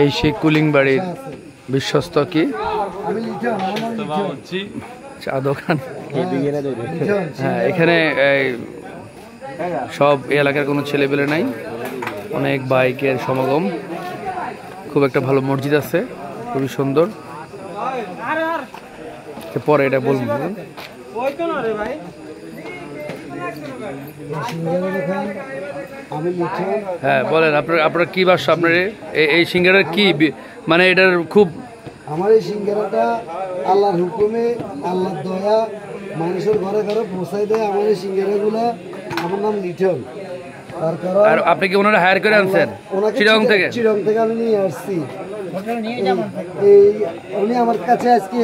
এই সেই কুলিং বাড়ির বিশ্বস্ত কি চা দোকান। হ্যাঁ, এখানে সব এলাকার কোনো ছেলেপেলে নাই, অনেক বাইকের সমাগম। খুব একটা ভালো মসজিদ আছে, খুবই সুন্দর। পরে এটা বলবো। হ্যাঁ বলেন, আপনার কি বাস? আপনার এই সিঙ্গারার কি মানে এটার খুব আমার এই সিঙ্গারাটা আল্লাহর হুকুমে, আল্লাহর দয়া, মানুষের ঘরে ঘরে পৌঁছাই দেয় আমার এই সিঙ্গারাগুলো। আমার নাম লিটন। তার কারণ আর আপনি কি ওনারা হায়ার করে আনছেন চিটাগং থেকে? চিটাগং থেকে আমি নিয়ে আসছি। এই উনি আমার কাছে আজকে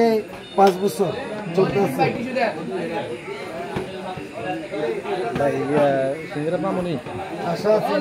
5 বছর চলতেছে। আশা আছে